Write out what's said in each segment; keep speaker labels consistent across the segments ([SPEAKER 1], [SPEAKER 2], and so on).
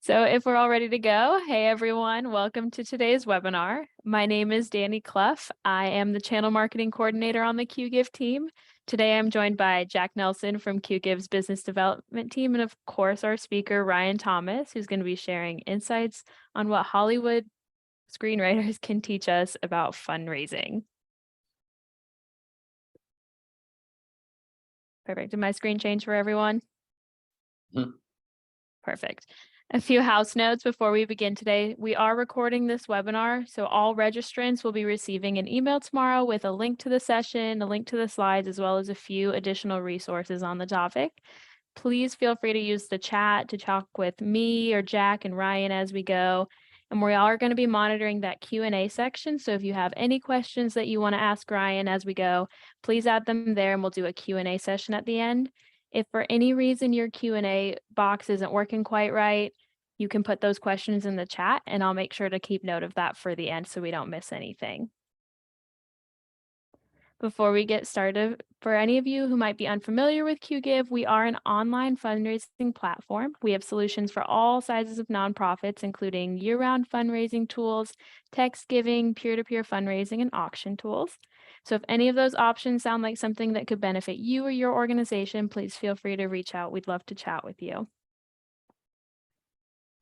[SPEAKER 1] So if we're all ready to go, hey everyone, welcome to today's webinar. My name is Danny Clough. I am the channel marketing coordinator on the QGIve team. Today I'm joined by Jack Nelson from QGIve's business development team, and of course our speaker, Ryan Thomas, who's going to be sharing insights on what Hollywood screenwriters can teach us about fundraising. Perfect. Did my screen change for everyone? Perfect. A few house notes before we begin today. We are recording this webinar, so all registrants will be receiving an email tomorrow with a link to the session, a link to the slides, as well as a few additional resources on the topic. Please feel free to use the chat to talk with me or Jack and Ryan as we go. And we are going to be monitoring that Q&A section. So if you have any questions that you want to ask Ryan as we go, please add them there and we'll do a Q&A session at the end. If for any reason your Q&A box isn't working quite right, you can put those questions in the chat and I'll make sure to keep note of that for the end so we don't miss anything. Before we get started, for any of you who might be unfamiliar with QGIve, we are an online fundraising platform. We have solutions for all sizes of nonprofits, including year-round fundraising tools, text giving, peer-to-peer fundraising, and auction tools. So if any of those options sound like something that could benefit you or your organization, please feel free to reach out. We'd love to chat with you.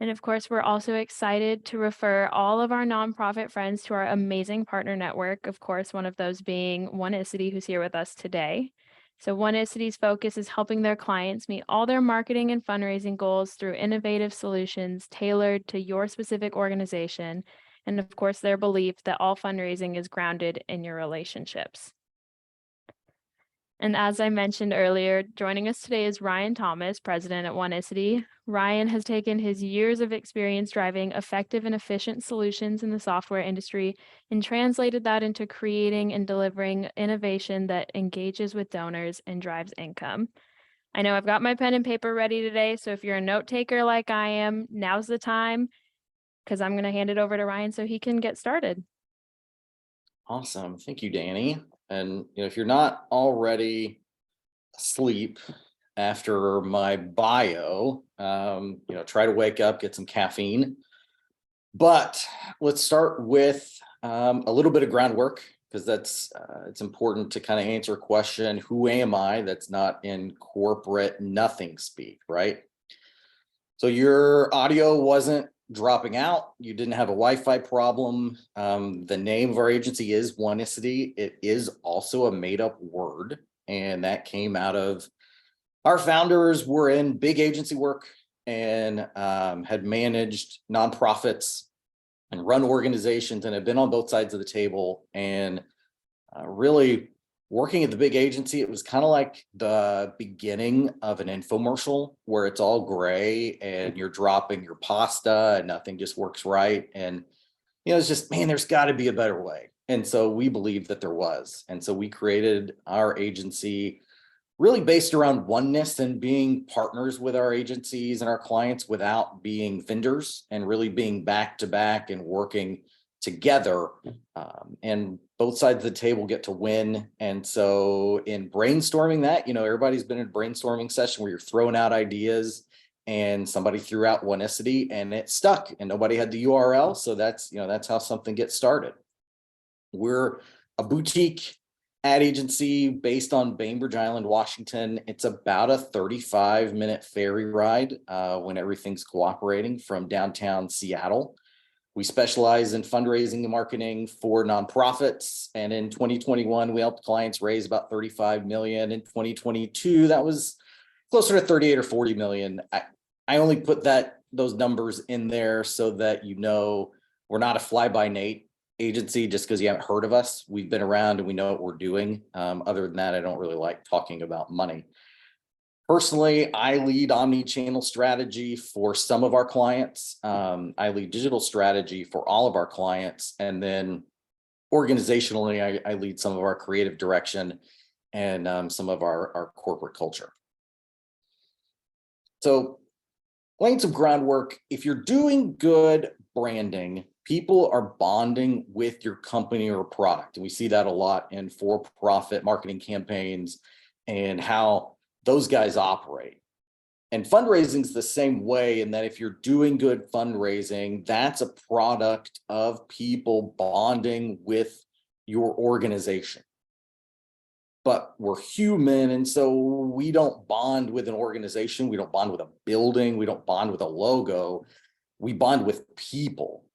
[SPEAKER 1] And of course, we're also excited to refer all of our nonprofit friends to our amazing partner network. Of course, one of those being Oneicity, who's here with us today. So Oneicity's focus is helping their clients meet all their marketing and fundraising goals through innovative solutions tailored to your specific organization. And of course, their belief that all fundraising is grounded in your relationships. And as I mentioned earlier, joining us today is Ryan Thomas, president at Oneicity. Ryan has taken his years of experience driving effective and efficient solutions in the software industry and translated that into creating and delivering innovation that engages with donors and drives income. I know I've got my pen and paper ready today, so if you're a note taker like I am, now's the time, because I'm going to hand it over to Ryan so he can get started.
[SPEAKER 2] Awesome. Thank you, Danny. And if you're not already asleep after my bio, try to wake up, get some caffeine. But let's start with a little bit of groundwork, because it's important to kind of answer a question, who am I? That's not in corporate nothing speak, right? So your audio wasn't dropping out. You didn't have a Wi-Fi problem. The name of our agency is Oneicity. It is also a made-up word, and that came out of our founders were in big agency work and had managed nonprofits and run organizations and have been on both sides of the table. And really working at the big agency, it was kind of like the beginning of an infomercial where it's all gray and you're dropping your pasta and nothing just works right. And, it's just, man, there's got to be a better way. And so we believed that there was. And so we created our agency really based around oneness and being partners with our agencies and our clients without being vendors, and really being back to back and working together, and both sides of the table get to win. And so in brainstorming that, everybody's been in a brainstorming session where you're throwing out ideas, and somebody threw out Oneicity and it stuck and nobody had the URL. So that's how something gets started. We're a boutique ad agency based on Bainbridge Island, Washington. It's about a 35-minute ferry ride when everything's cooperating from downtown Seattle. We specialize in fundraising and marketing for nonprofits. And in 2021, we helped clients raise about 35 million. In 2022, that was closer to 38 or 40 million. I only put those numbers in there so that we're not a fly-by-night agency just because you haven't heard of us. We've been around and we know what we're doing. Other than that, I don't really like talking about money. Personally, I lead omni-channel strategy for some of our clients. I lead digital strategy for all of our clients. And then organizationally, I lead some of our creative direction and some of our corporate culture. So laying some groundwork, if you're doing good branding, people are bonding with your company or product. And we see that a lot in for-profit marketing campaigns and how those guys operate. And fundraising is the same way, in that if you're doing good fundraising, that's a product of people bonding with your organization. But we're human, and so we don't bond with an organization, we don't bond with a building, we don't bond with a logo, we bond with people.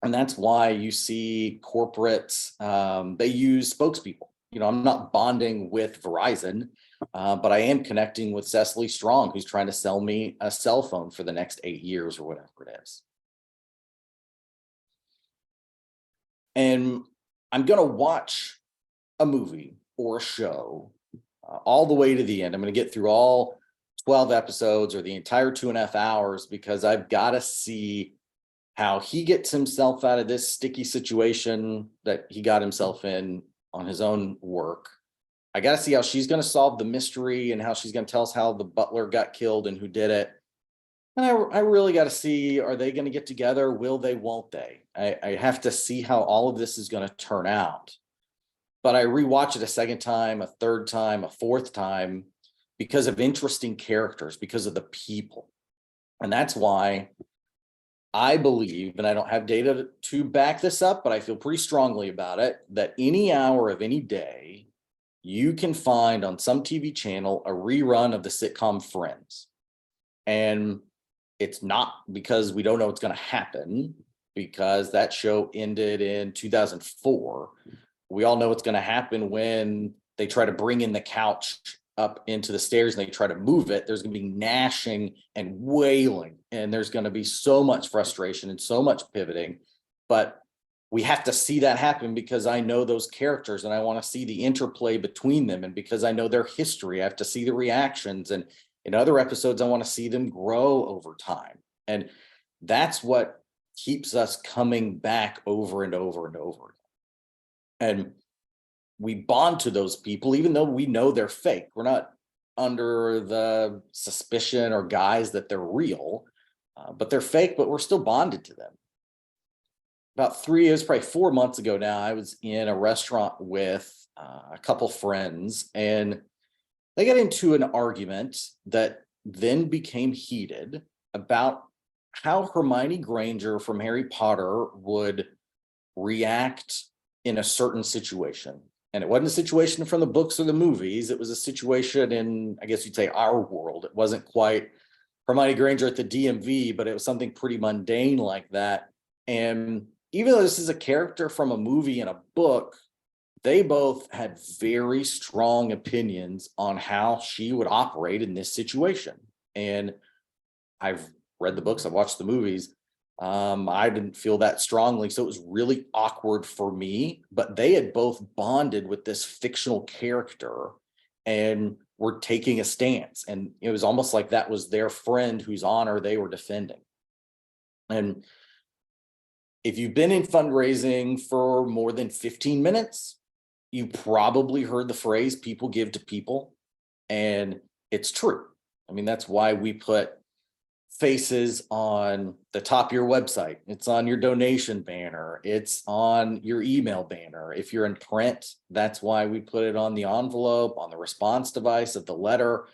[SPEAKER 2] And that's why you see corporates, they use spokespeople. I'm not bonding with Verizon, but I am connecting with Cecily Strong, who's trying to sell me a cell phone for the next 8 years or whatever it is. And I'm going to watch a movie or a show all the way to the end. I'm going to get through all 12 episodes or the entire 2.5 hours, because I've got to see how he gets himself out of this sticky situation that he got himself in on his own work. I got to see how she's going to solve the mystery and how she's going to tell us how the butler got killed and who did it. And I really got to see, are they going to get together? Will they, won't they? I have to see how all of this is going to turn out. But I rewatch it a second time, a third time, a fourth time, because of interesting characters, because of the people. And that's why I believe, and I don't have data to back this up, but I feel pretty strongly about it, that any hour of any day, you can find on some TV channel a rerun of the sitcom Friends. And it's not because we don't know what's going to happen, because that show ended in 2004. We all know what's going to happen when they try to bring in the couch up into the stairs and they try to move it. There's going to be gnashing and wailing, and there's going to be so much frustration and so much pivoting. But we have to see that happen, because I know those characters and I want to see the interplay between them. And because I know their history, I have to see the reactions. And in other episodes, I want to see them grow over time. And that's what keeps us coming back over and over and over. And we bond to those people, even though we know they're fake. We're not under the suspicion or guise that they're real, but they're fake, but we're still bonded to them. About 3 years, probably 4 months ago now, I was in a restaurant with a couple friends, and they got into an argument that then became heated about how Hermione Granger from Harry Potter would react in a certain situation. And it wasn't a situation from the books or the movies. It was a situation in, I guess you'd say, our world. It wasn't quite Hermione Granger at the DMV, but it was something pretty mundane like that. And even though this is a character from a movie and a book, they both had very strong opinions on how she would operate in this situation. And I've read the books, I've watched the movies. I didn't feel that strongly, so it was really awkward for me. But they had both bonded with this fictional character and were taking a stance. And it was almost like that was their friend whose honor they were defending. And if you've been in fundraising for more than 15 minutes, you probably heard the phrase "people give to people," and it's true. I mean, that's why we put faces on the top of your website. It's on your donation banner. It's on your email banner. If you're in print, that's why we put it on the envelope, on the response device of the letter.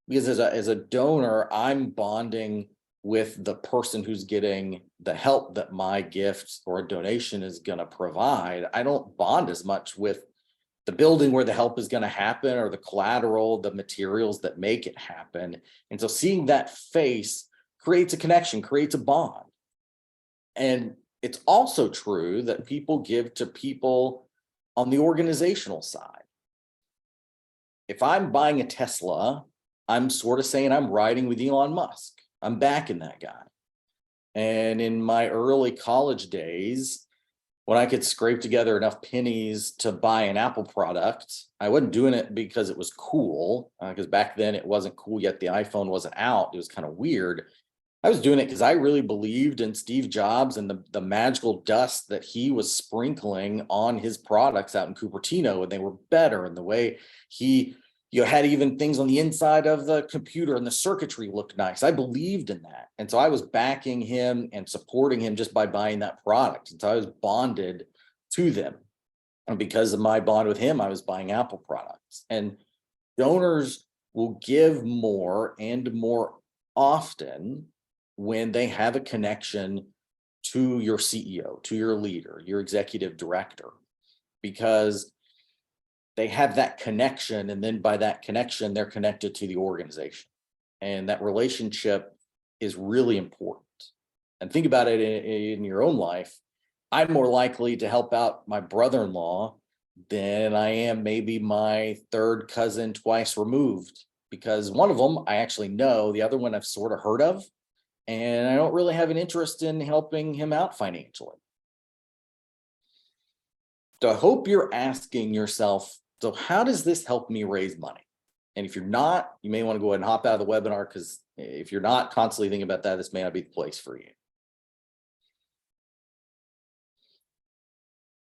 [SPEAKER 2] Because as a donor, I'm bonding with the person who's getting the help that my gift or a donation is going to provide. I don't bond as much with the building where the help is going to happen, or the collateral, the materials that make it happen. And so seeing that face creates a connection, creates a bond. And it's also true that people give to people on the organizational side. If I'm buying a Tesla, I'm sort of saying I'm riding with Elon Musk. I'm backing that guy. And in my early college days, when I could scrape together enough pennies to buy an Apple product, I wasn't doing it because it was cool, because back then it wasn't cool yet. The iPhone wasn't out. It was kind of weird. I was doing it because I really believed in Steve Jobs and the magical dust that he was sprinkling on his products out in Cupertino, and they were better. And the way he had even things on the inside of the computer and the circuitry looked nice. I believed in that. And so I was backing him and supporting him just by buying that product. And so I was bonded to them. And because of my bond with him, I was buying Apple products. And donors will give more and more often when they have a connection to your CEO, to your leader, your executive director, because they have that connection. And then by that connection, they're connected to the organization. And that relationship is really important. And think about it in your own life. I'm more likely to help out my brother-in-law than I am maybe my third cousin twice removed, because one of them I actually know, the other one I've sort of heard of, and I don't really have an interest in helping him out financially. So I hope you're asking yourself, so how does this help me raise money? And if you're not, you may want to go ahead and hop out of the webinar, because if you're not constantly thinking about that, this may not be the place for you.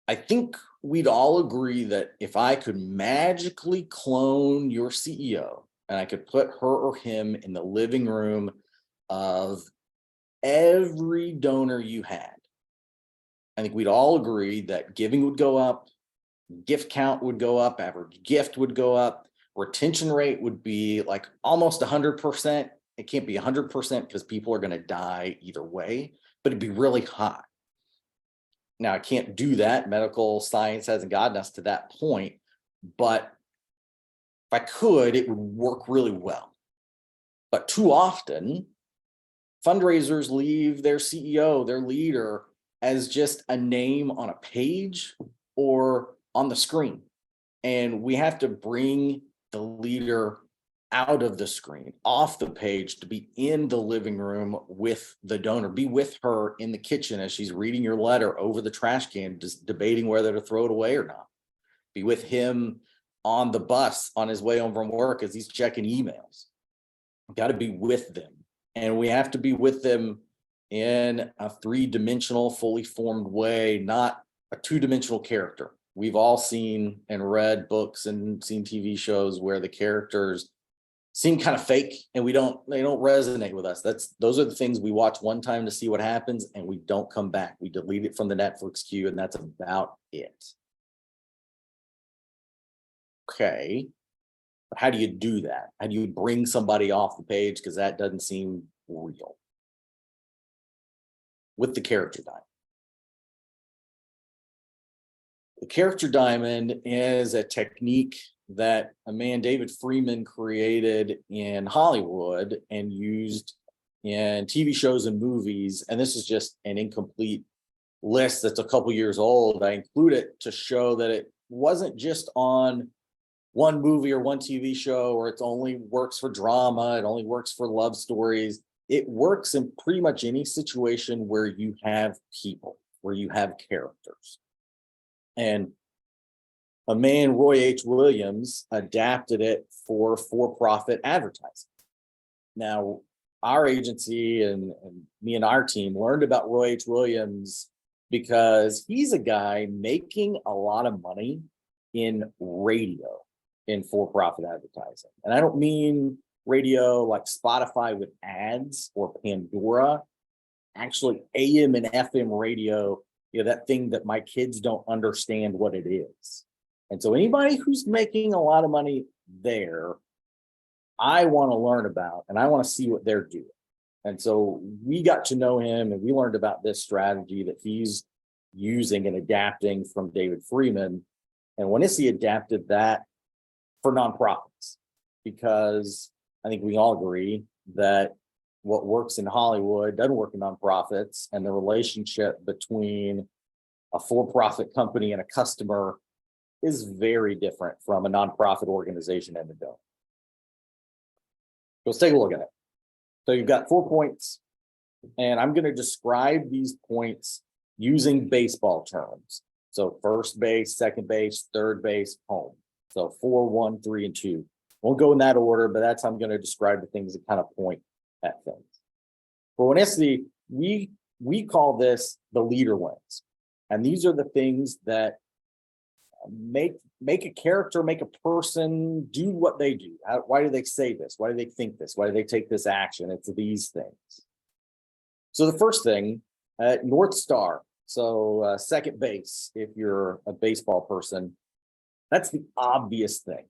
[SPEAKER 2] I think we'd all agree that if I could magically clone your CEO and I could put her or him in the living room of every donor you had, I think we'd all agree that giving would go up, gift count would go up, average gift would go up, retention rate would be like almost 100%. It can't be 100% because people are going to die either way, but it'd be really high. Now, I can't do that. Medical science hasn't gotten us to that point, but if I could, it would work really well. But too often, fundraisers leave their CEO, their leader, as just a name on a page or on the screen. And we have to bring the leader out of the screen, off the page, to be in the living room with the donor, be with her in the kitchen as she's reading your letter over the trash can, just debating whether to throw it away or not. Be with him on the bus on his way home from work as he's checking emails. Got to be with them. And we have to be with them in a three-dimensional, fully formed way, not a two-dimensional character. We've all seen and read books and seen TV shows where the characters seem kind of fake and they don't resonate with us. Those are the things we watch one time to see what happens, and we don't come back. We delete it from the Netflix queue, and that's about it. Okay. But how do you do that? How do you bring somebody off the page? Because that doesn't seem real. With the character diamond. The character diamond is a technique that a man, David Freeman, created in Hollywood and used in TV shows and movies. And this is just an incomplete list that's a couple years old. I include it to show that it wasn't just on one movie or one TV show, or it only works for drama, it only works for love stories. It works in pretty much any situation where you have people, where you have characters. And a man, Roy H. Williams, adapted it for-profit advertising. Now, our agency and me and our team learned about Roy H. Williams because he's a guy making a lot of money in radio, in for-profit advertising. And I don't mean radio like Spotify with ads or Pandora, actually AM and FM radio, that thing that my kids don't understand what it is. And so anybody who's making a lot of money there, I want to learn about, and I want to see what they're doing. And so we got to know him, and we learned about this strategy that he's using and adapting from David Freeman. And Oneicity adapted that for nonprofits, because I think we all agree that what works in Hollywood doesn't work in nonprofits, and the relationship between a for-profit company and a customer is very different from a nonprofit organization and a donor. Let's take a look at it. So you've got 4 points, and I'm going to describe these points using baseball terms. So first base, second base, third base, home. So 4, 1, 3, and 2. Won't go in that order, but that's how I'm going to describe the things that kind of point at things. For Oneicity, we call this the leader lens. And these are the things that make a character, make a person do what they do. Why do they say this? Why do they think this? Why do they take this action? It's these things. So the first thing, North Star. So second base, if you're a baseball person, that's the obvious thing.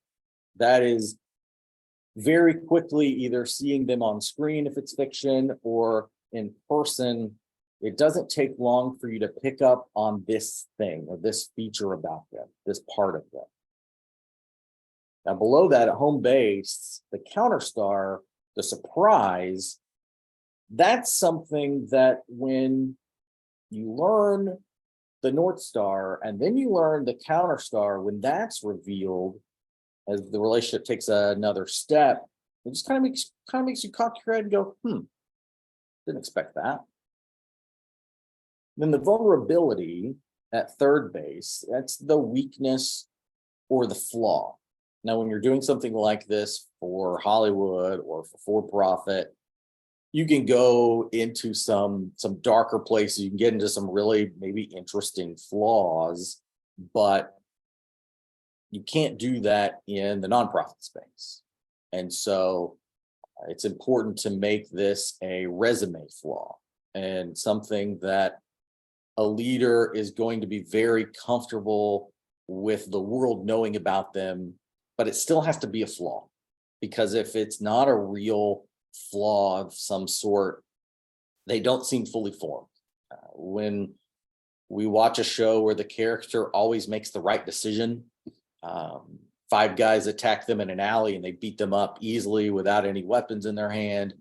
[SPEAKER 2] That is very quickly either seeing them on screen if it's fiction or in person, it doesn't take long for you to pick up on this thing or this feature about them, this part of them. Now, below that, at home base, the counterstar, the surprise, that's something that when you learn the North Star and then you learn the counterstar, when that's revealed, as the relationship takes another step, it just kind of makes you cock your head and go, didn't expect that. Then the vulnerability at third base, that's the weakness or the flaw. Now, when you're doing something like this for Hollywood or for profit, you can go into some darker places. You can get into some really maybe interesting flaws, but you can't do that in the nonprofit space. And so it's important to make this a resume flaw and something that a leader is going to be very comfortable with the world knowing about them, but it still has to be a flaw. Because if it's not a real flaw of some sort, they don't seem fully formed. When we watch a show where the character always makes the right decision, five guys attack them in an alley and they beat them up easily without any weapons in their hand.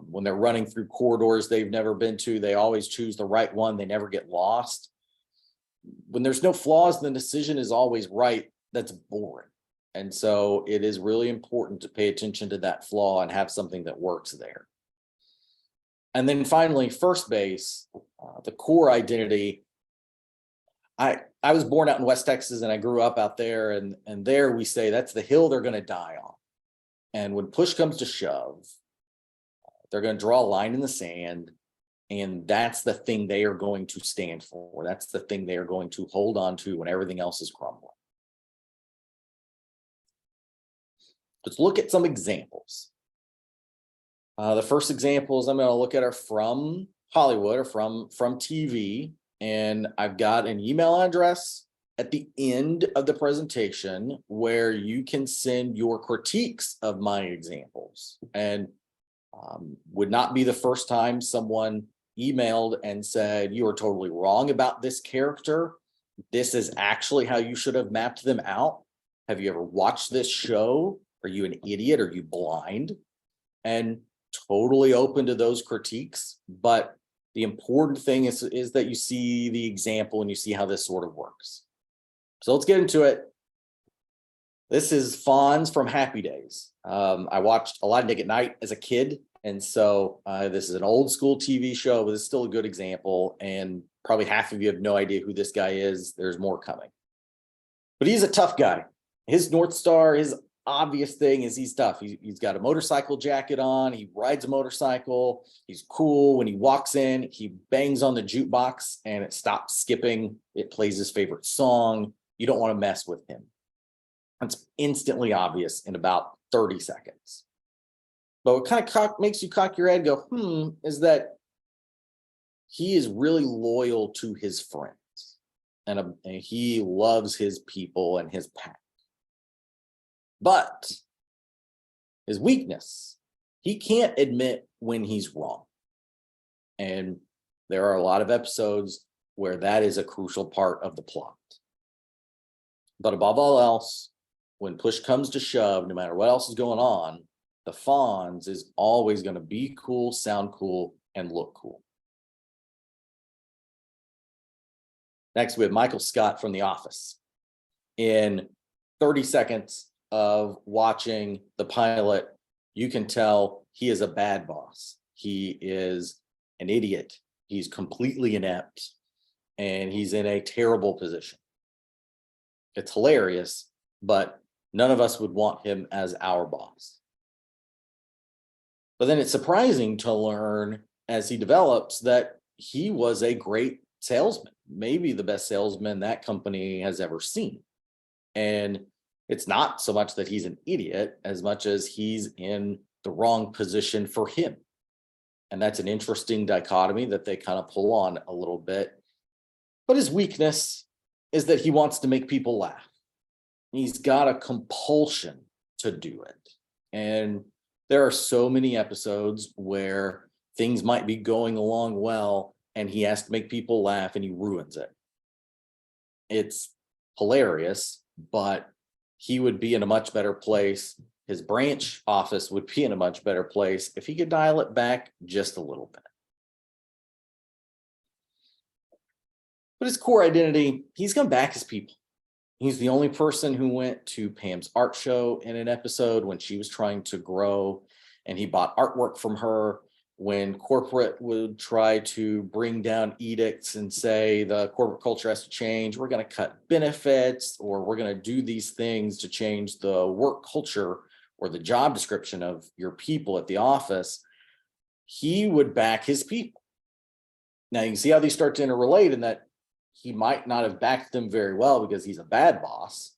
[SPEAKER 2] When they're running through corridors they've never been to, they always choose the right one. They never get lost. When there's no flaws, the decision is always right. That's boring. And so it is really important to pay attention to that flaw and have something that works there. And then finally, first base, the core identity. I was born out in West Texas and I grew up out there, and there we say that's the hill they're going to die on. And when push comes to shove, they're going to draw a line in the sand, and that's the thing they are going to stand for. That's the thing they are going to hold on to when everything else is crumbling. Let's look at some examples. The first examples I'm going to look at are from Hollywood or from TV. And I've got an email address at the end of the presentation where you can send your critiques of my examples. And would not be the first time someone emailed and said, you are totally wrong about this character. This is actually how you should have mapped them out. Have you ever watched this show? Are you an idiot? Are you blind? And totally open to those critiques. But the important thing is that you see the example and you see how this sort of works. So let's get into it. This is Fonz from Happy Days. I watched a lot of Nick at Night as a kid. And so this is an old school TV show, but it's still a good example. And probably half of you have no idea who this guy is. There's more coming. But he's a tough guy. His North Star, his obvious thing is he's tough. He's got a motorcycle jacket on. He rides a motorcycle. He's cool. When he walks in, he bangs on the jukebox and it stops skipping. It plays his favorite song. You don't want to mess with him. It's instantly obvious in about 30 seconds. But what kind of makes you cock your head and go, is that he is really loyal to his friends. And he loves his people and his pack. But his weakness, he can't admit when he's wrong. And there are a lot of episodes where that is a crucial part of the plot. But above all else, when push comes to shove, no matter what else is going on, the Fonz is always going to be cool, sound cool, and look cool. Next, we have Michael Scott from The Office. In 30 seconds of watching the pilot, you can tell he is a bad boss. He is an idiot. He's completely inept, and he's in a terrible position. It's hilarious, but none of us would want him as our boss. But then it's surprising to learn as he develops that he was a great salesman, maybe the best salesman that company has ever seen. And it's not so much that he's an idiot as much as he's in the wrong position for him. And that's an interesting dichotomy that they kind of pull on a little bit. But his weakness is that he wants to make people laugh. He's got a compulsion to do it. And there are so many episodes where things might be going along well and he has to make people laugh and he ruins it. It's hilarious, but he would be in a much better place. His branch office would be in a much better place if he could dial it back just a little bit. But his core identity, he's going to back his people. He's the only person who went to Pam's art show in an episode when she was trying to grow, and he bought artwork from her when corporate would try to bring down edicts and say the corporate culture has to change. We're going to cut benefits, or we're going to do these things to change the work culture or the job description of your people at the office. He would back his people. Now you can see how these start to interrelate in that he might not have backed them very well because he's a bad boss,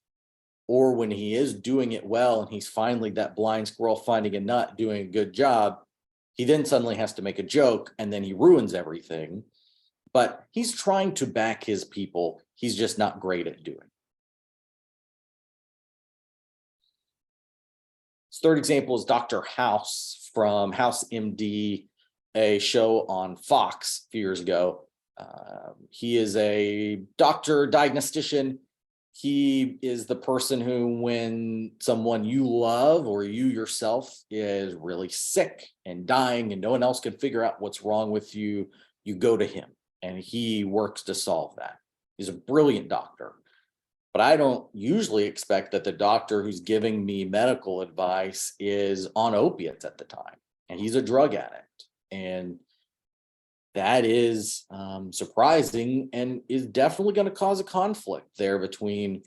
[SPEAKER 2] or when he is doing it well and he's finally that blind squirrel finding a nut doing a good job, he then suddenly has to make a joke and then he ruins everything. But he's trying to back his people. He's just not great at doing. His third example is Dr. House from House MD, a show on Fox a few years ago. He is a doctor, diagnostician. He is the person who, when someone you love or you yourself is really sick and dying and no one else can figure out what's wrong with you, you go to him and he works to solve that. He's a brilliant doctor. But I don't usually expect that the doctor who's giving me medical advice is on opiates at the time, and he's a drug addict. And that is surprising and is definitely going to cause a conflict there between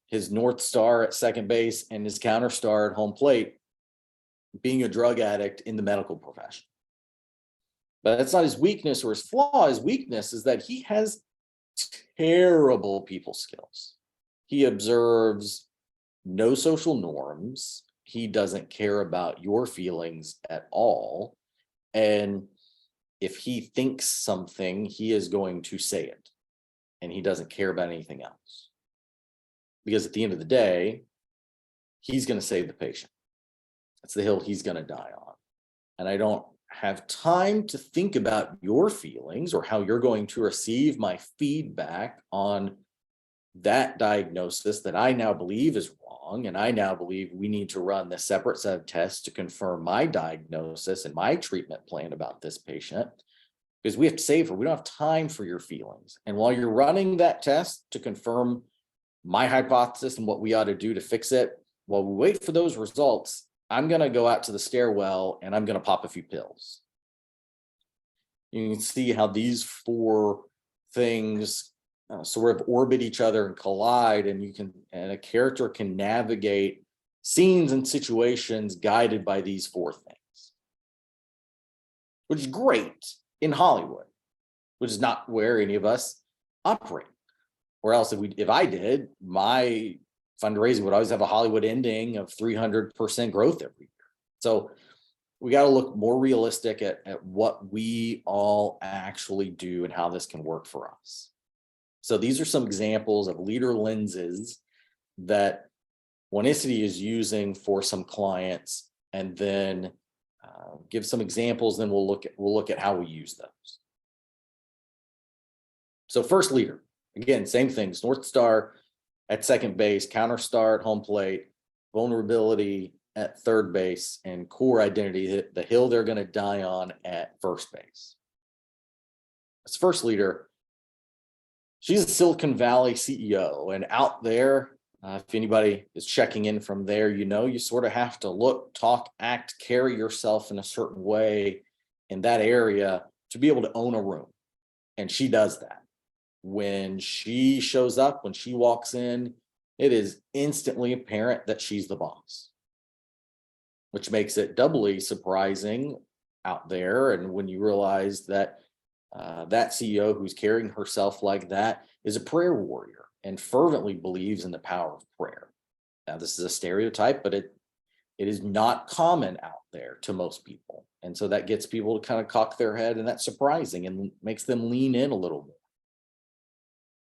[SPEAKER 2] his North Star at second base and his counter star at home plate, being a drug addict in the medical profession. But that's not his weakness or his flaw. His weakness is that he has terrible people skills. He observes no social norms. He doesn't care about your feelings at all. And if he thinks something, he is going to say it, and he doesn't care about anything else. Because at the end of the day, he's going to save the patient. That's the hill he's going to die on. And I don't have time to think about your feelings or how you're going to receive my feedback on that diagnosis that I now believe is wrong. And I now believe we need to run the separate set of tests to confirm my diagnosis and my treatment plan about this patient, because we have to save her. We don't have time for your feelings. And while you're running that test to confirm my hypothesis and what we ought to do to fix it, while we wait for those results, I'm going to go out to the stairwell and I'm going to pop a few pills. You can see how these four things sort of orbit each other and collide, and a character can navigate scenes and situations guided by these four things, which is great in Hollywood, which is not where any of us operate. Or else if I did, my fundraising would always have a Hollywood ending of 300% growth every year. So we got to look more realistic at what we all actually do and how this can work for us. So these are some examples of leader lenses that Oneicity is using for some clients, and then give some examples. Then we'll look at how we use those. So first leader, again, same things: North Star at second base, counter star at home plate, vulnerability at third base, and core identity, the hill they're going to die on at first base. As first leader, she's a Silicon Valley CEO, and out there, if anybody is checking in from there, you sort of have to look, talk, act, carry yourself in a certain way in that area to be able to own a room. And she does that. When she shows up, when she walks in, it is instantly apparent that she's the boss, which makes it doubly surprising out there. And when you realize that that CEO who's carrying herself like that is a prayer warrior and fervently believes in the power of prayer. Now, this is a stereotype, but it is not common out there to most people. And so that gets people to kind of cock their head, and that's surprising and makes them lean in a little more.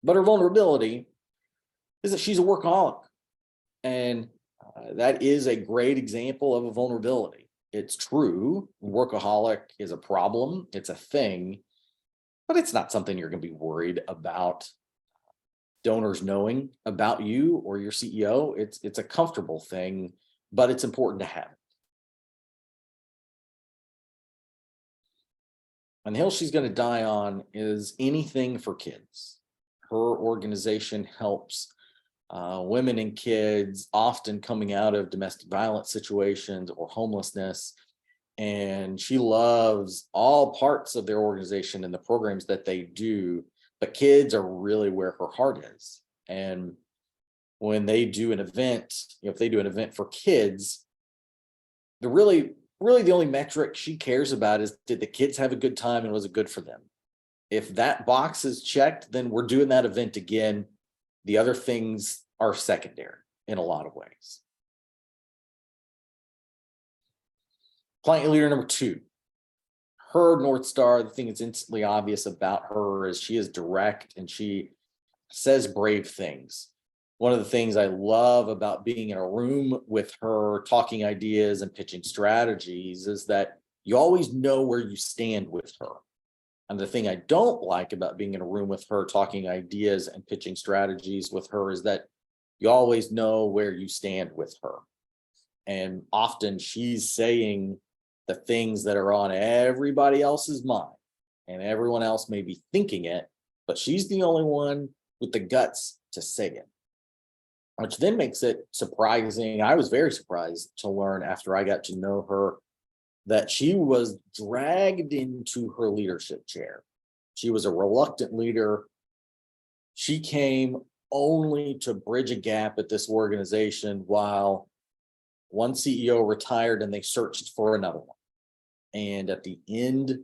[SPEAKER 2] But her vulnerability is that she's a workaholic. And That is a great example of a vulnerability. It's true, workaholic is a problem, it's a thing, but it's not something you're going to be worried about donors knowing about you or your CEO. It's a comfortable thing, but it's important to have. And the hill she's going to die on is anything for kids. Her organization helps women and kids, often coming out of domestic violence situations or homelessness. And she loves all parts of their organization and the programs that they do, but kids are really where her heart is. And when they do an event, if they do an event for kids, the really the only metric she cares about is, did the kids have a good time and was it good for them? If that box is checked, then we're doing that event again. The other things are secondary in a lot of ways. Client leader number 2, her North Star, the thing that's instantly obvious about her is she is direct and she says brave things. One of the things I love about being in a room with her, talking ideas and pitching strategies, is that you always know where you stand with her. And the thing I don't like about being in a room with her, talking ideas and pitching strategies with her, is that you always know where you stand with her. And often she's saying the things that are on everybody else's mind, and everyone else may be thinking it, but she's the only one with the guts to say it, which then makes it surprising. I was very surprised to learn after I got to know her that she was dragged into her leadership chair. She was a reluctant leader. She came only to bridge a gap at this organization while one CEO retired and they searched for another one. And at the end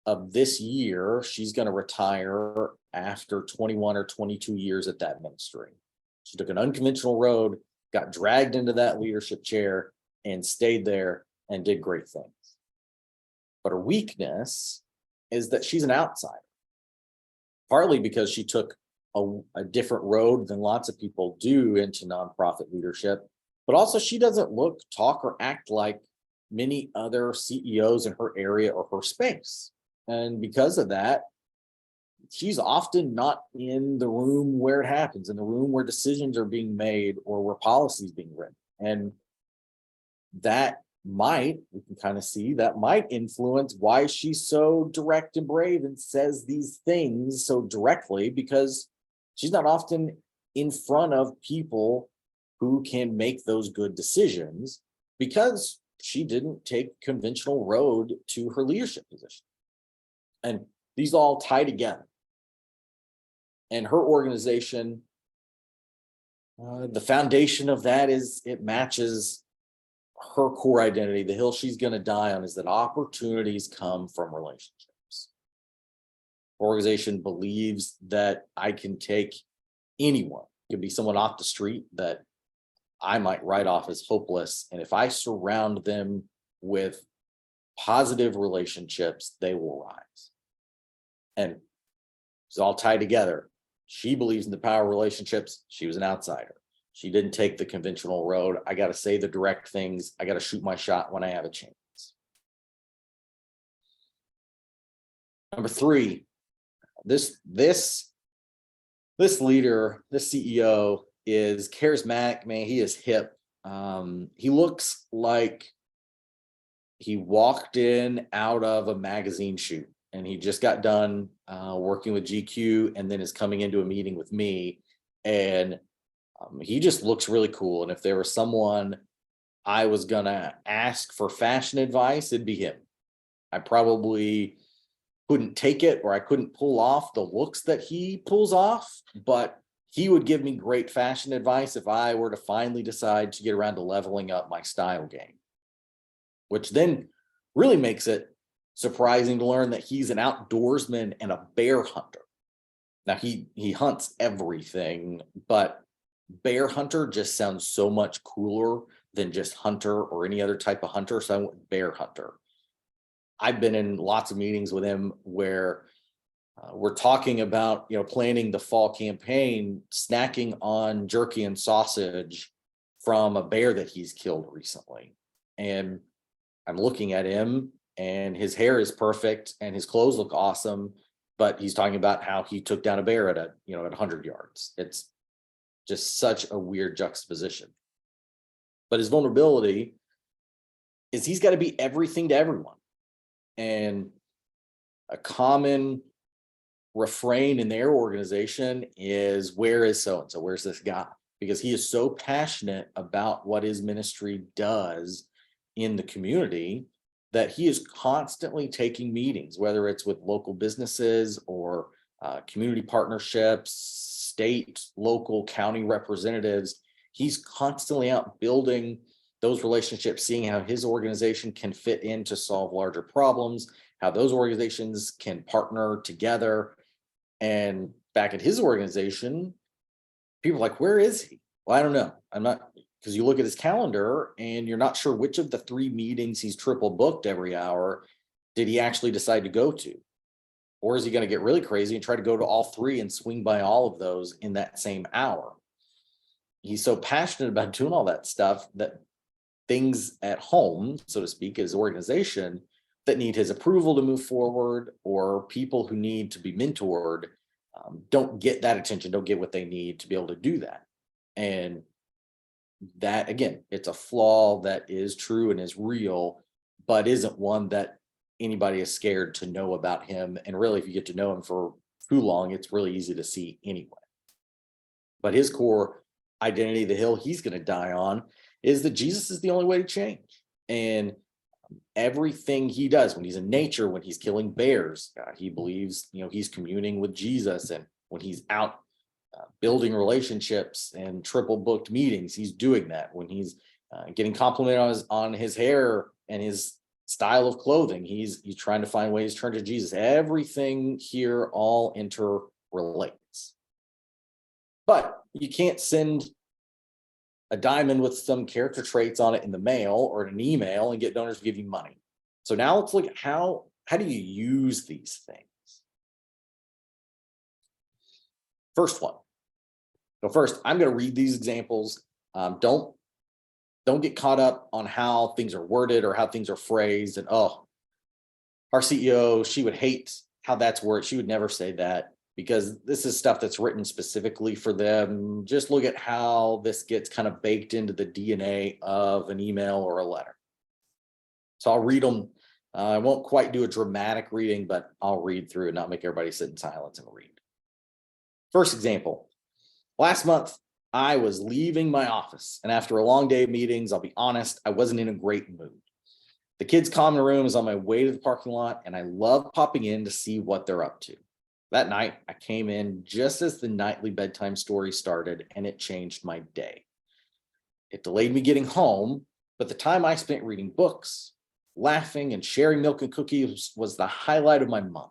[SPEAKER 2] of this year, she's going to retire after 21 or 22 years at that ministry. She took an unconventional road, got dragged into that leadership chair, and stayed there and did great things. But her weakness is that she's an outsider, partly because she took a different road than lots of people do into nonprofit leadership, but also she doesn't look, talk, or act like many other CEOs in her area or her space. And because of that, she's often not in the room where it happens, in the room where decisions are being made or where policies being written. And that we can kind of see that might influence why she's so direct and brave and says these things so directly, because she's not often in front of people who can make those good decisions, because she didn't take conventional road to her leadership position. And these all tie together. And her organization, the foundation of that is it matches her core identity. The hill she's going to die on is that opportunities come from relationships. Organization believes that I can take anyone. It could be someone off the street that I might write off as hopeless. And if I surround them with positive relationships, they will rise. And it's all tied together. She believes in the power of relationships. She was an outsider. She didn't take the conventional road. I got to say the direct things. I got to shoot my shot when I have a chance. Number 3, this leader, this CEO is charismatic, man. He is hip. He looks like he walked in out of a magazine shoot, and he just got done working with GQ and then is coming into a meeting with me. And he just looks really cool. And if there was someone I was going to ask for fashion advice, it'd be him. I probably couldn't take it, or I couldn't pull off the looks that he pulls off, but he would give me great fashion advice if I were to finally decide to get around to leveling up my style game, which then really makes it surprising to learn that he's an outdoorsman and a bear hunter. Now he hunts everything, but bear hunter just sounds so much cooler than just hunter or any other type of hunter. So I went bear hunter. I've been in lots of meetings with him where we're talking about, planning the fall campaign, snacking on jerky and sausage from a bear that he's killed recently. And I'm looking at him and his hair is perfect and his clothes look awesome, but he's talking about how he took down a bear at at 100 yards. It's just such a weird juxtaposition. But his vulnerability is he's got to be everything to everyone. And a common refrain in their organization is, where is so and so? Where's this guy? Because he is so passionate about what his ministry does in the community that he is constantly taking meetings, whether it's with local businesses or community partnerships, state, local, county representatives. He's constantly out building those relationships, seeing how his organization can fit in to solve larger problems, how those organizations can partner together. And back at his organization, people are like, where is he? Well, I don't know. I'm not, because you look at his calendar and you're not sure which of the 3 meetings he's triple booked every hour did he actually decide to go to? Or is he going to get really crazy and try to go to all 3 and swing by all of those in that same hour? He's so passionate about doing all that stuff that things at home, so to speak, his organization, that need his approval to move forward, or people who need to be mentored, don't get that attention, don't get what they need to be able to do that. And that, again, it's a flaw that is true and is real, but isn't one that anybody is scared to know about him. And really, if you get to know him for too long, it's really easy to see anyway. But his core identity, the hill he's going to die on, is that Jesus is the only way to change. And everything he does, when he's in nature, when he's killing bears, he believes he's communing with Jesus. And when he's out building relationships and triple booked meetings, he's doing that. When he's getting complimented on his hair and his style of clothing, he's trying to find ways to turn to Jesus. Everything here all interrelates. But you can't send a diamond with some character traits on it in the mail or in an email and get donors to give you money. So now let's look at how do you use these things? First one. So first, I'm going to read these examples. Don't get caught up on how things are worded or how things are phrased. And our CEO, she would hate how that's worded. She would never say that, because this is stuff that's written specifically for them. Just look at how this gets kind of baked into the DNA of an email or a letter. So I'll read them. I won't quite do a dramatic reading, but I'll read through and not make everybody sit in silence and read. First example. Last month, I was leaving my office, and after a long day of meetings, I'll be honest, I wasn't in a great mood. The kids' common room is on my way to the parking lot, and I love popping in to see what they're up to. That night, I came in just as the nightly bedtime story started, and it changed my day. It delayed me getting home, but the time I spent reading books, laughing, and sharing milk and cookies was the highlight of my month.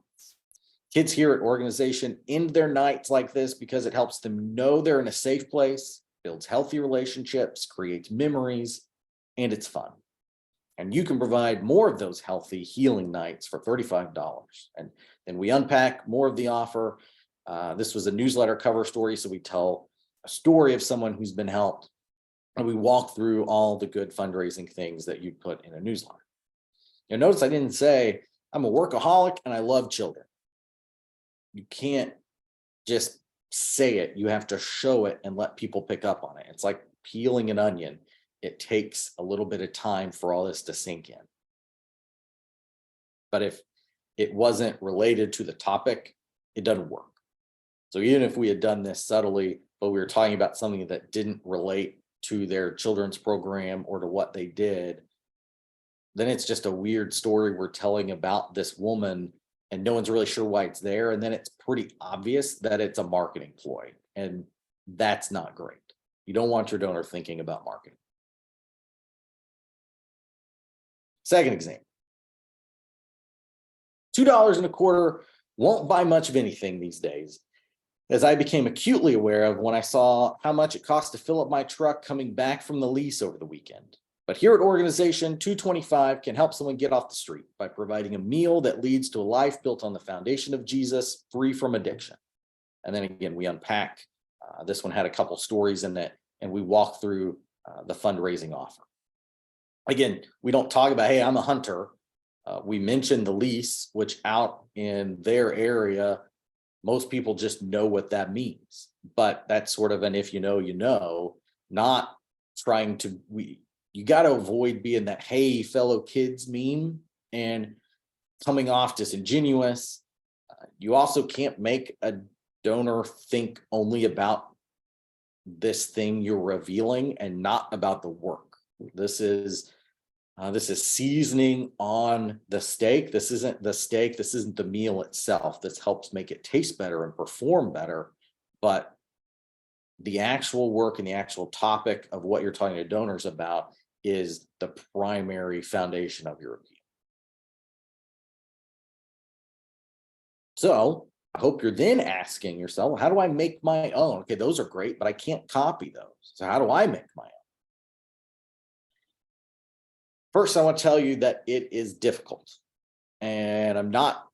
[SPEAKER 2] Kids here at organization end their nights like this because it helps them know they're in a safe place, builds healthy relationships, creates memories, and it's fun. And you can provide more of those healthy healing nights for $35. And then we unpack more of the offer. This was a newsletter cover story, so we tell a story of someone who's been helped, and we walk through all the good fundraising things that you put in a newsletter. Notice I didn't say I'm a workaholic and I love children. You can't just say it. You have to show it and let people pick up on it. It's like peeling an onion. It takes a little bit of time for all this to sink in. But if it wasn't related to the topic, it doesn't work. So even if we had done this subtly, but we were talking about something that didn't relate to their children's program or to what they did, then it's just a weird story we're telling about this woman, and no one's really sure why it's there. And then it's pretty obvious that it's a marketing ploy, and that's not great. You don't want your donor thinking about marketing. Second example. $2.25 won't buy much of anything these days, as I became acutely aware of when I saw how much it cost to fill up my truck coming back from the lease over the weekend. But here at organization, $2.25 can help someone get off the street by providing a meal that leads to a life built on the foundation of Jesus, free from addiction. And then again, we unpack. This one had a couple stories in it, and we walk through the fundraising offer. Again, we don't talk about, hey, I'm a hunter. We mentioned the lease, which out in their area, most people just know what that means. But that's sort of an if you know, not trying to, you got to avoid being that, hey, fellow kids meme and coming off disingenuous. You also can't make a donor think only about this thing you're revealing and not about the work. This is seasoning on the steak. This isn't the steak. This isn't the meal itself. This helps make it taste better and perform better. But the actual work and the actual topic of what you're talking to donors about is the primary foundation of your appeal. So I hope you're then asking yourself, well, how do I make my own? Okay, those are great, but I can't copy those. So how do I make my own? First, I want to tell you that it is difficult. And I'm not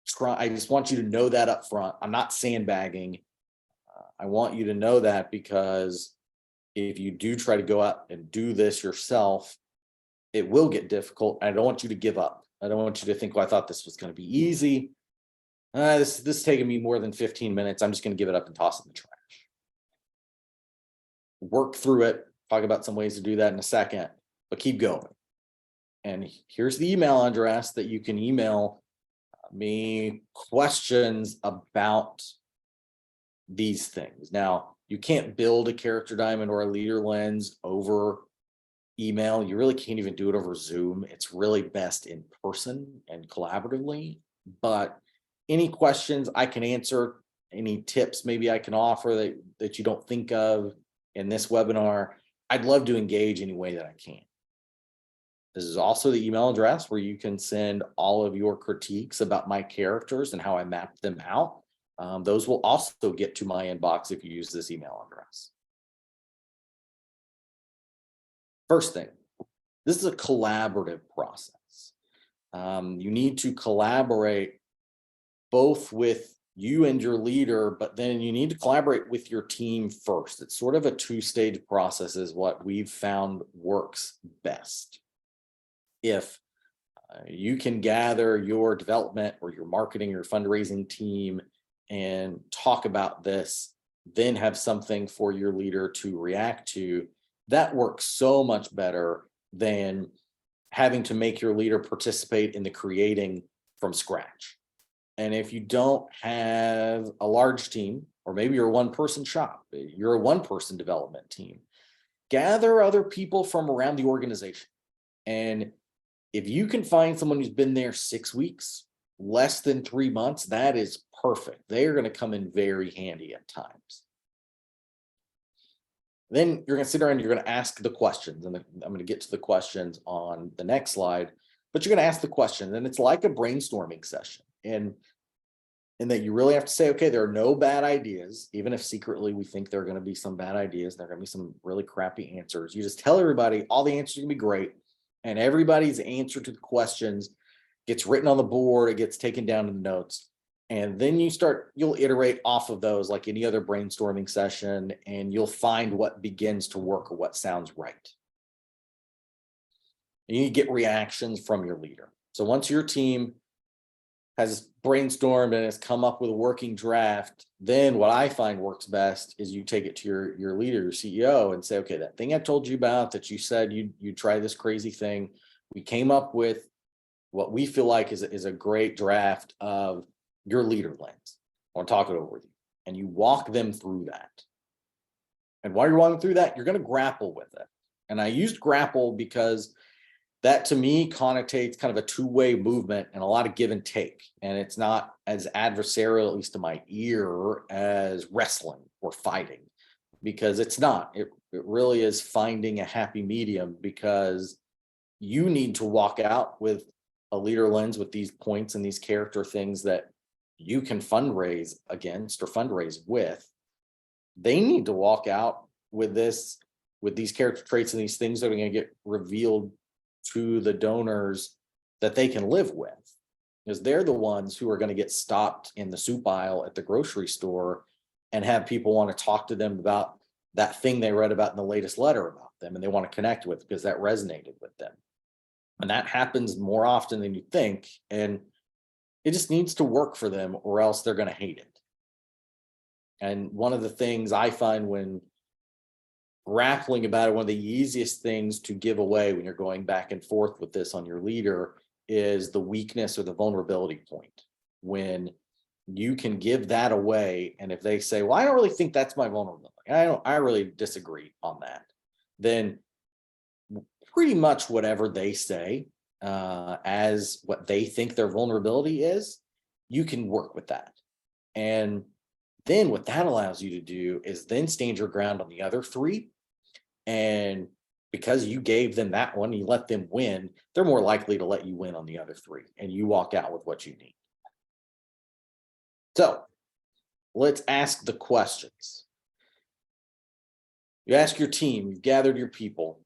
[SPEAKER 2] trying, I just want you to know that up front. I'm not sandbagging. I want you to know that because if you do try to go out and do this yourself, it will get difficult. I don't want you to give up. I don't want you to think, well, I thought this was going to be easy. This is taking me more than 15 minutes. I'm just going to give it up and toss it in the trash. Work through it. Talk about some ways to do that in a second, but keep going. And here's the email address that you can email me questions about these things. Now, you can't build a character diamond or a leader lens over email. You really can't even do it over Zoom. It's really best in person and collaboratively. But any questions I can answer, any tips maybe I can offer that you don't think of in this webinar, I'd love to engage any way that I can. This is also the email address where you can send all of your critiques about my characters and how I mapped them out. Those will also get to my inbox if you use this email address. First thing, this is a collaborative process. You need to collaborate both with you and your leader, but then you need to collaborate with your team first. It's sort of a two-stage process is what we've found works best. If you can gather your development or your marketing or fundraising team and talk about this, then have something for your leader to react to, that works so much better than having to make your leader participate in the creating from scratch. And if you don't have a large team, or maybe you're a one-person shop, you're a one-person development team, gather other people from around the organization. And if you can find someone who's been there 6 weeks, less than 3 months, that is perfect. They are going to come in very handy at times. Then you're going to sit around and you're going to ask the questions. And I'm going to get to the questions on the next slide, but you're going to ask the question. And it's like a brainstorming session. And that you really have to say, okay, there are no bad ideas, even if secretly we think there are going to be some bad ideas. There are going to be some really crappy answers. You just tell everybody all the answers are going to be great. And everybody's answer to the questions gets written on the board. It gets taken down in the notes. And then you'll iterate off of those like any other brainstorming session, and you'll find what begins to work or what sounds right. And you get reactions from your leader. So once your team has brainstormed and has come up with a working draft, then what I find works best is you take it to your leader, your CEO, and say, okay, that thing I told you about that you said you'd try this crazy thing, we came up with what we feel like is a great draft of your leader lens. I want to talk it over with you. And you walk them through that. And while you're walking through that, you're going to grapple with it. And I used grapple because that to me connotates kind of a two-way movement and a lot of give and take. And it's not as adversarial, at least to my ear, as wrestling or fighting, because it's not. It really is finding a happy medium, because you need to walk out with a leader lens with these points and these character things that you can fundraise against or fundraise with. They need to walk out with this, with these character traits and these things that are going to get revealed to the donors that they can live with, because they're the ones who are going to get stopped in the soup aisle at the grocery store and have people want to talk to them about that thing they read about in the latest letter about them and they want to connect with because that resonated with them. And that happens more often than you think. And it just needs to work for them or else they're going to hate it. And one of the things I find when grappling about it, one of the easiest things to give away when you're going back and forth with this on your leader is the weakness or the vulnerability point. When you can give that away, and if they say, well, I don't really think that's my vulnerability, I really disagree on that, then pretty much whatever they say as what they think their vulnerability is, you can work with that. And then what that allows you to do is then stand your ground on the other three. And because you gave them that one, you let them win, they're more likely to let you win on the other three, and you walk out with what you need. So let's ask the questions. You ask your team, you've gathered your people.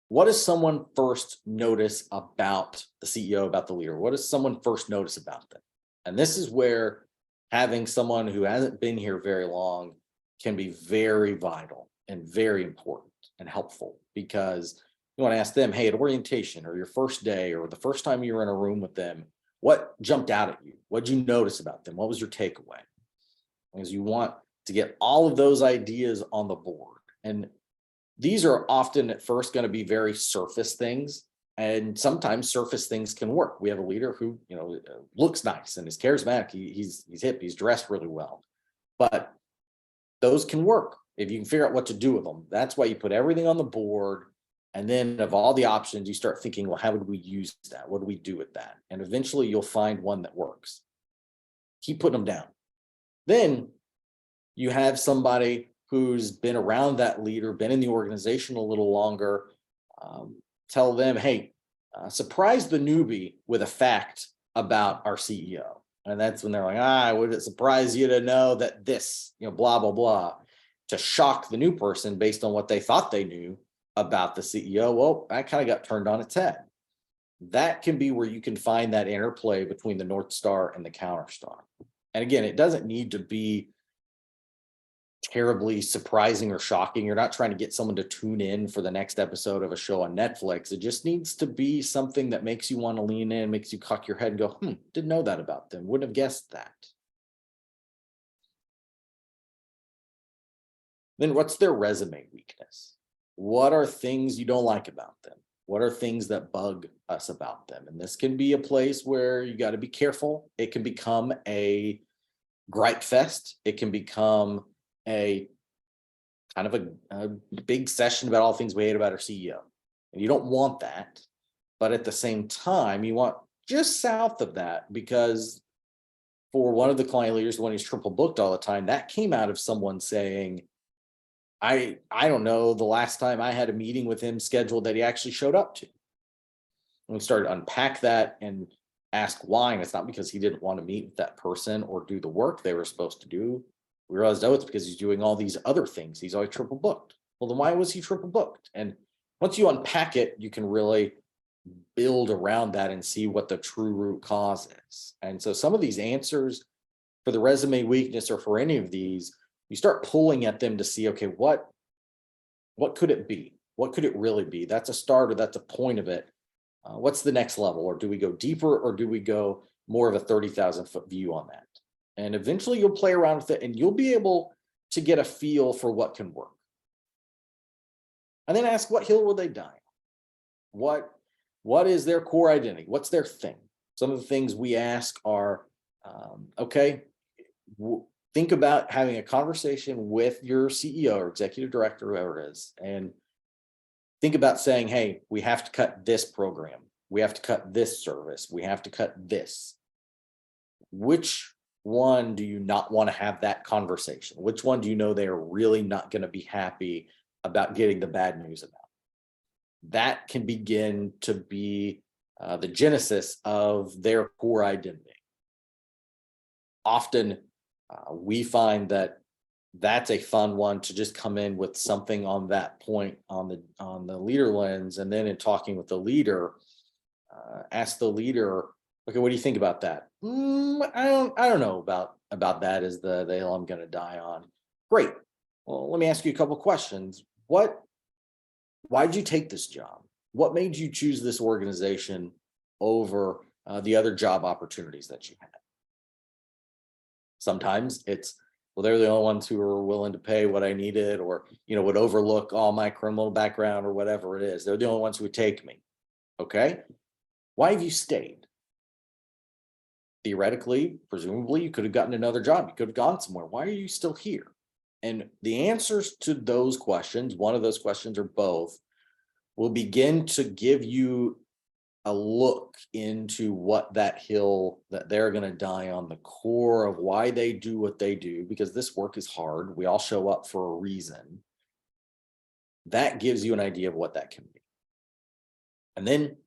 [SPEAKER 2] What does someone first notice about the CEO, about the leader? What does someone first notice about them? And this is where having someone who hasn't been here very long can be very vital and very important and helpful, because you want to ask them, hey, at orientation or your first day or the first time you were in a room with them, what jumped out at you? What did you notice about them? What was your takeaway? Because you want to get all of those ideas on the board. And these are often at first going to be very surface things. And sometimes surface things can work. We have a leader who, looks nice and is charismatic. He's hip, he's dressed really well. But those can work if you can figure out what to do with them. That's why you put everything on the board. And then of all the options, you start thinking, well, how would we use that? What do we do with that? And eventually you'll find one that works. Keep putting them down. Then you have somebody who's been around that leader, been in the organization a little longer. Tell them, hey, surprise the newbie with a fact about our CEO. And that's when they're like, would it surprise you to know that this, blah, blah, blah, to shock the new person based on what they thought they knew about the CEO. Well, that kind of got turned on its head. That can be where you can find that interplay between the North Star and the counter star. And again, it doesn't need to be terribly surprising or shocking. You're not trying to get someone to tune in for the next episode of a show on Netflix. It just needs to be something that makes you want to lean in, makes you cock your head and go, didn't know that about them. Wouldn't have guessed that. Then what's their resume weakness? What are things you don't like about them? What are things that bug us about them? And this can be a place where you got to be careful. It can become a gripe fest. It can become a kind of a big session about all things we hate about our CEO. And you don't want that. But at the same time, you want just south of that, because for one of the client leaders, the one who's triple booked all the time, that came out of someone saying, I don't know the last time I had a meeting with him scheduled that he actually showed up to. And we started to unpack that and ask why. And it's not because he didn't want to meet with that person or do the work they were supposed to do. We realized, it's because he's doing all these other things. He's always triple booked. Well, then why was he triple booked? And once you unpack it, you can really build around that and see what the true root cause is. And so some of these answers for the resume weakness or for any of these, you start pulling at them to see, okay, what could it be? What could it really be? That's a start, or that's a point of it. What's the next level? Or do we go deeper, or do we go more of a 30,000 foot view on that? And eventually you'll play around with it and you'll be able to get a feel for what can work. And then ask, what hill will they die on? What is their core identity? What's their thing? Some of the things we ask are, think about having a conversation with your CEO or executive director, whoever it is, and think about saying, hey, we have to cut this program. We have to cut this service. We have to cut this. Which one do you not want to have that conversation? Which one do you know they are really not going to be happy about getting the bad news about? That can begin to be the genesis of their core identity. Often we find that that's a fun one to just come in with something on that point on the leader lens, and then in talking with the leader, ask the leader, okay, what do you think about that? I don't know about that as the hill I'm going to die on. Great. Well, let me ask you a couple questions. What Why'd you take this job? What made you choose this organization over the other job opportunities that you had? Sometimes it's, well, they're the only ones who are willing to pay what I needed, or, would overlook all my criminal background or whatever it is. They're the only ones who would take me. Okay. Why have you stayed? Theoretically, presumably, you could have gotten another job. You could have gone somewhere. Why are you still here? And the answers to those questions, one of those questions or both, will begin to give you a look into what that hill that they're going to die on, the core of why they do what they do, because this work is hard. We all show up for a reason. That gives you an idea of what that can be. And then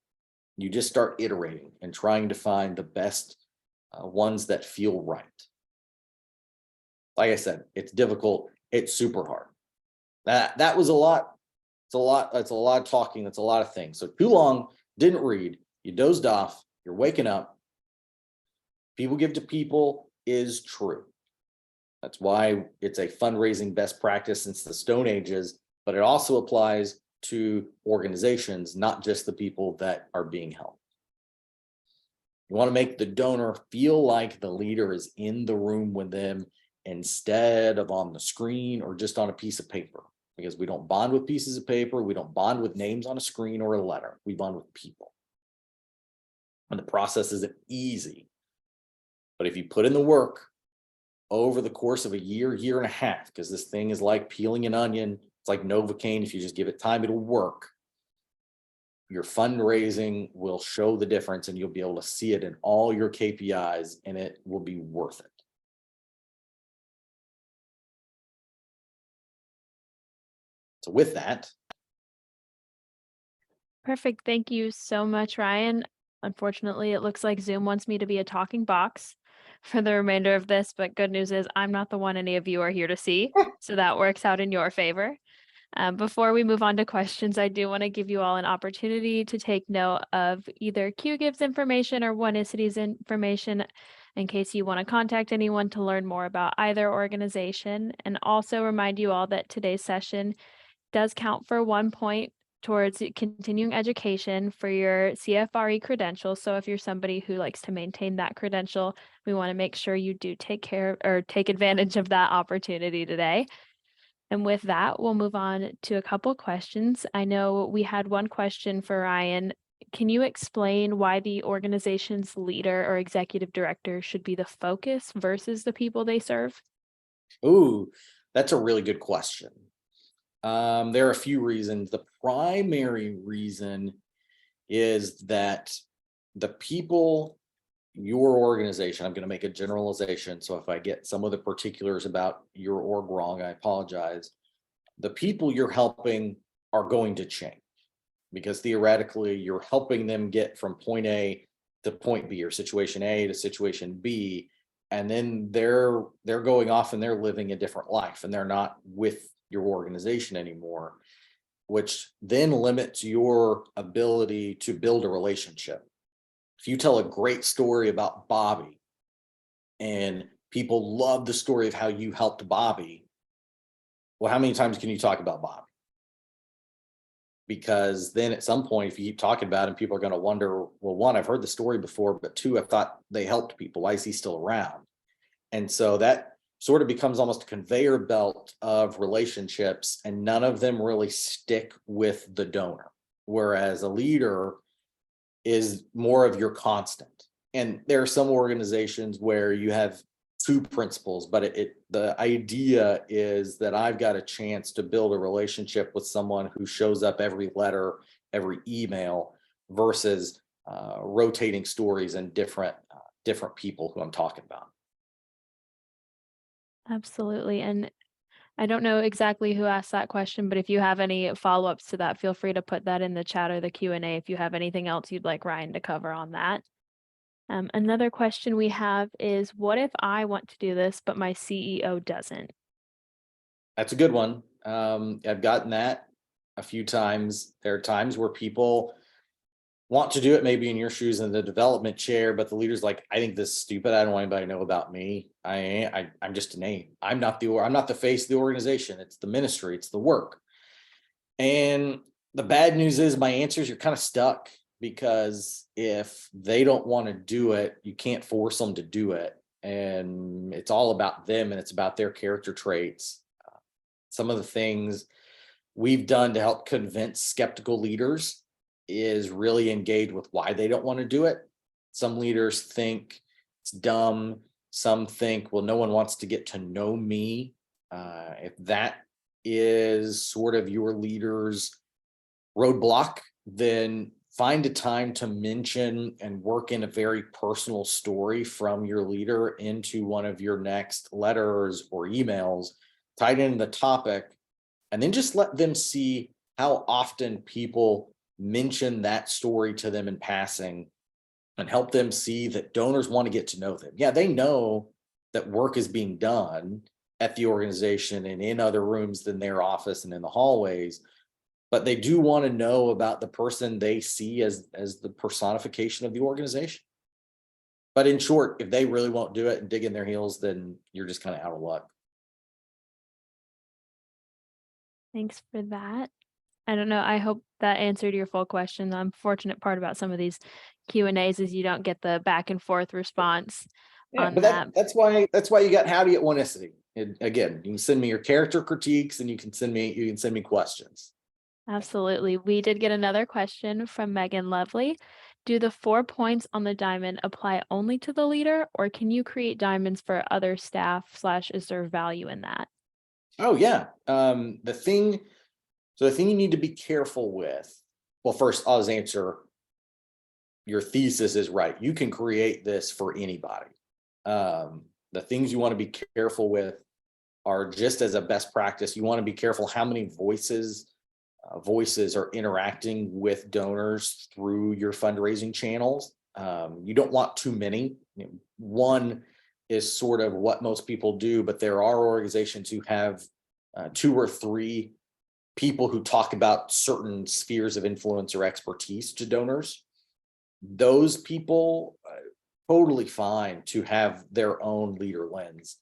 [SPEAKER 2] you just start iterating and trying to find the best ones that feel right. Like I said, it's difficult. It's super hard. That was a lot. It's a lot. That's a lot of talking. That's a lot of things. So too long, didn't read. You dozed off. You're waking up. People give to people is true. That's why it's a fundraising best practice since the Stone Ages, but it also applies to organizations, not just the people that are being helped. You want to make the donor feel like the leader is in the room with them instead of on the screen or just on a piece of paper, because we don't bond with pieces of paper. We don't bond with names on a screen or a letter. We bond with people. And the process isn't easy. But if you put in the work over the course of a year, year and a half, because this thing is like peeling an onion, it's like Novocaine. If you just give it time, it'll work. Your fundraising will show the difference, and you'll be able to see it in all your KPIs, and it will be worth it. So with that,
[SPEAKER 1] Perfect. Thank you so much, Ryan. Unfortunately, it looks like Zoom wants me to be a talking box for the remainder of this, but good news is I'm not the one any of you are here to see. So that works out in your favor. Before we move on to questions, I do want to give you all an opportunity to take note of either QGive's information or Oneicity's information in case you want to contact anyone to learn more about either organization, and also remind you all that today's session does count for 1 point towards continuing education for your CFRE credential. So if you're somebody who likes to maintain that credential, we want to make sure you do take care or take advantage of that opportunity today. And with that, we'll move on to a couple questions. I know we had one question for Ryan. Can you explain why the organization's leader or executive director should be the focus versus the people they serve?
[SPEAKER 2] ooh, that's a really good question. There are a few reasons. The primary reason is that the people, your organization, I'm going to make a generalization. So if I get some of the particulars about your org wrong, I apologize. The people you're helping are going to change, because theoretically you're helping them get from point A to point B, or situation A to situation B. And then they're going off and they're living a different life, and they're not with your organization anymore, which then limits your ability to build a relationship. If you tell a great story about Bobby and people love the story of how you helped Bobby, well, how many times can you talk about Bobby? Because then at some point, if you keep talking about him, people are going to wonder, well, one, I've heard the story before, but two, I thought they helped people. Why is he still around? And so that sort of becomes almost a conveyor belt of relationships, and none of them really stick with the donor. Whereas a leader is more of your constant. And there are some organizations where you have two principles, but the idea is that I've got a chance to build a relationship with someone who shows up every letter, every email, versus rotating stories and different people who I'm talking about.
[SPEAKER 1] Absolutely. And I don't know exactly who asked that question, but if you have any follow-ups to that, feel free to put that in the chat or the Q&A if you have anything else you'd like Ryan to cover on that. Another question we have is, what if I want to do this, but my CEO doesn't?
[SPEAKER 2] That's a good one. I've gotten that a few times. There are times where people want to do it, maybe in your shoes in the development chair, but the leader's like, I think this is stupid. I don't want anybody to know about me. I'm just a name. I'm not the face of the organization. It's the ministry. It's the work. And The bad news is my answers, you're kind of stuck, because if they don't want to do it, you can't force them to do it. And it's all about them, and it's about their character traits. Some of the things we've done to help convince skeptical leaders is really engage with why they don't want to do it. Some leaders think it's dumb. Some think, well, no one wants to get to know me. If that is sort of your leader's roadblock, then find a time to mention and work in a very personal story from your leader into one of your next letters or emails, tied into the topic, and then just let them see how often people mention that story to them in passing, and help them see that donors want to get to know them. Yeah, they know that work is being done at the organization and in other rooms than their office and in the hallways, but they do want to know about the person they see as the personification of the organization. But in short, if they really won't do it and dig in their heels, then you're just kind of out of luck.
[SPEAKER 1] Thanks for that. I don't know, I hope that answered your full question. The unfortunate part about some of these Q&As is you don't get the back and forth response
[SPEAKER 2] Yeah,
[SPEAKER 1] on
[SPEAKER 2] but
[SPEAKER 1] that.
[SPEAKER 2] that's why you got Howdy at Oneicity. And again, you can send me your character critiques, and you can send me questions.
[SPEAKER 1] Absolutely. We did get another question from Megan Lovely. Do the 4 points on the diamond apply only to the leader, or can you create diamonds for other staff / is there value in that?
[SPEAKER 2] Oh yeah. The thing you need to be careful with. Well, first, I'll just answer, your thesis is right. You can create this for anybody. The things you want to be careful with are, just as a best practice, you want to be careful how many voices are interacting with donors through your fundraising channels. You don't want too many. One is sort of what most people do, but there are organizations who have 2 or 3 people who talk about certain spheres of influence or expertise to donors. Those people, totally fine to have their own leader lens,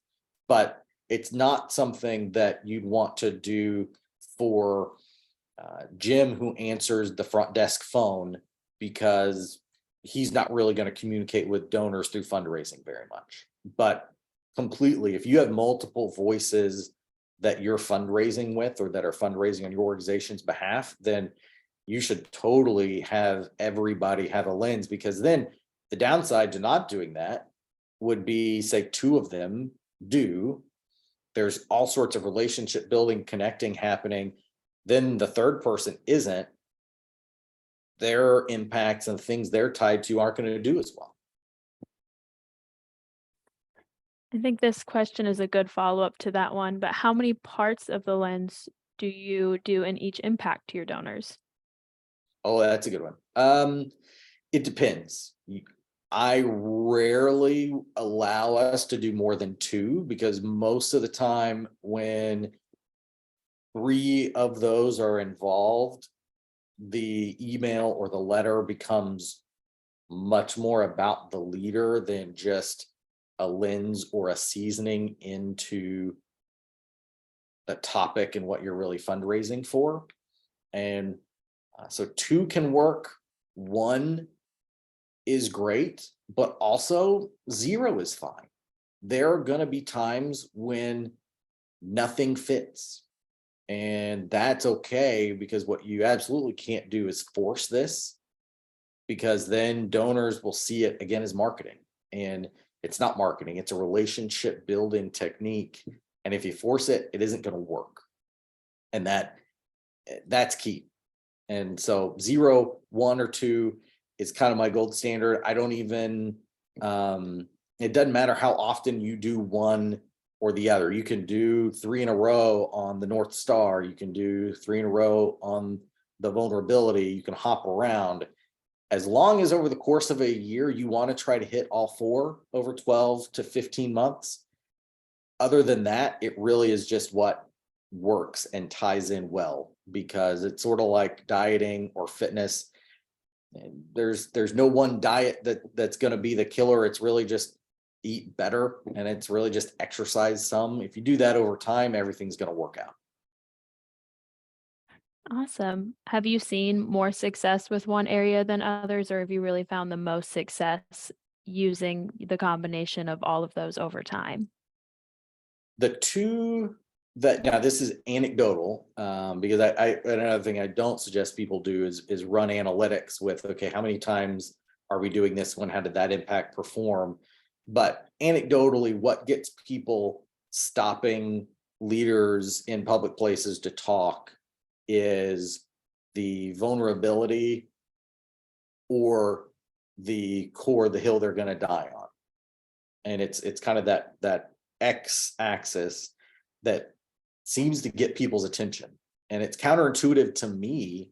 [SPEAKER 2] but it's not something that you'd want to do for Jim, who answers the front desk phone, because he's not really going to communicate with donors through fundraising very much. But completely, if you have multiple voices that you're fundraising with, or that are fundraising on your organization's behalf, then you should totally have everybody have a lens, because then the downside to not doing that would be, say 2 of them do. There's all sorts of relationship building, connecting happening. Then the third person isn't. Their impacts and things they're tied to aren't going to do as well.
[SPEAKER 1] I think this question is a good follow-up to that one, but how many parts of the lens do you do in each impact to your donors?
[SPEAKER 2] Oh, that's a good one. It depends. I rarely allow us to do more than 2, because most of the time when 3 of those are involved, the email or the letter becomes much more about the leader than just a lens or a seasoning into the topic and what you're really fundraising for. And so 2 can work. 1 is great, but also 0 is fine. There are going to be times when nothing fits. And that's okay, because what you absolutely can't do is force this, because then donors will see it again as marketing. And it's not marketing, it's a relationship building technique. And if you force it, it isn't going to work. And that's key. And so 0, 1, or 2 is kind of my gold standard. I don't even, it doesn't matter how often you do one or the other. You can do 3 in a row on the North Star. You can do 3 in a row on the vulnerability. You can hop around. As long as over the course of a year, you want to try to hit all 4 over 12 to 15 months. Other than that, it really is just what works and ties in well, because it's sort of like dieting or fitness. And there's no one diet that's going to be the killer. It's really just eat better, and it's really just exercise some. If you do that over time, everything's going to work out.
[SPEAKER 1] Awesome. Have you seen more success with one area than others, or have you really found the most success using the combination of all of those over time?
[SPEAKER 2] The two that, now this is anecdotal, because another thing I don't suggest people do is run analytics with, okay, how many times are we doing this one? How did that impact perform? But anecdotally, what gets people stopping leaders in public places to talk is the vulnerability or the core, the hill they're going to die on. And it's kind of that X axis that seems to get people's attention. And it's counterintuitive to me,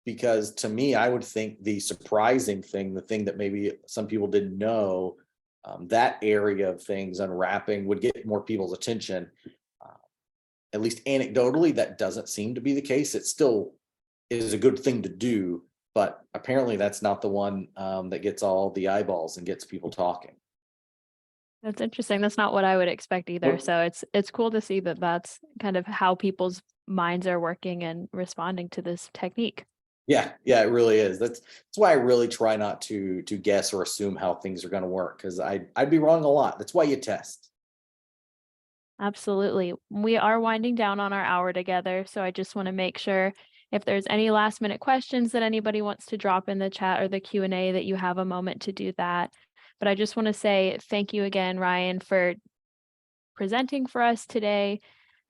[SPEAKER 2] because to me, I would think the surprising thing, the thing that maybe some people didn't know, that area of things unwrapping would get more people's attention. Uh, at least anecdotally, that doesn't seem to be the case. It still is a good thing to do, but apparently that's not the one that gets all the eyeballs and gets people talking.
[SPEAKER 1] That's interesting. That's not what I would expect either.
[SPEAKER 2] Well,
[SPEAKER 1] So it's cool to see that that's kind of how people's minds are working and responding to this technique.
[SPEAKER 2] yeah, yeah, it really is. That's why I really try not to guess or assume how things are going to work, because I'd be wrong a lot. That's why you test.
[SPEAKER 1] Absolutely. We are winding down on our hour together, so I just want to make sure if there's any last minute questions that anybody wants to drop in the chat or the Q&A that you have a moment to do that. But I just want to say thank you again, Ryan, for presenting for us today.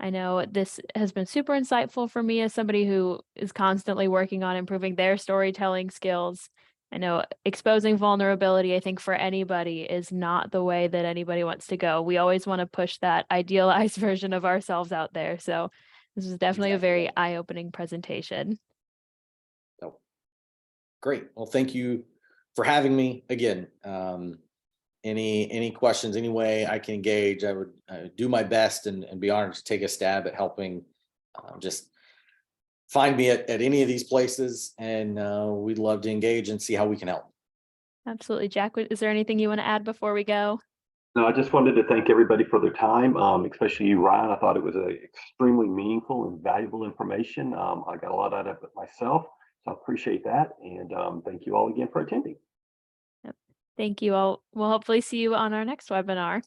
[SPEAKER 1] I know this has been super insightful for me as somebody who is constantly working on improving their storytelling skills. I know exposing vulnerability, I think for anybody is not the way that anybody wants to go. We always want to push that idealized version of ourselves out there. So this is definitely a
[SPEAKER 2] Exactly
[SPEAKER 1] very
[SPEAKER 2] right.
[SPEAKER 1] eye-opening presentation.
[SPEAKER 2] So great. Well, thank you for having me again. Any questions, any way I can engage, I would do my best and be honored to take a stab at helping. Just find me at any of these places, and we'd love to engage and see how we can help.
[SPEAKER 1] Absolutely. Jack, is there anything you want to add before we go?
[SPEAKER 3] No, I just wanted to thank everybody for their time, especially you, Ryan. I thought it was a extremely meaningful and valuable information. I got a lot out of it myself, so I appreciate that. And thank you all again for attending.
[SPEAKER 1] Yep. Thank you all. We'll hopefully see you on our next webinar.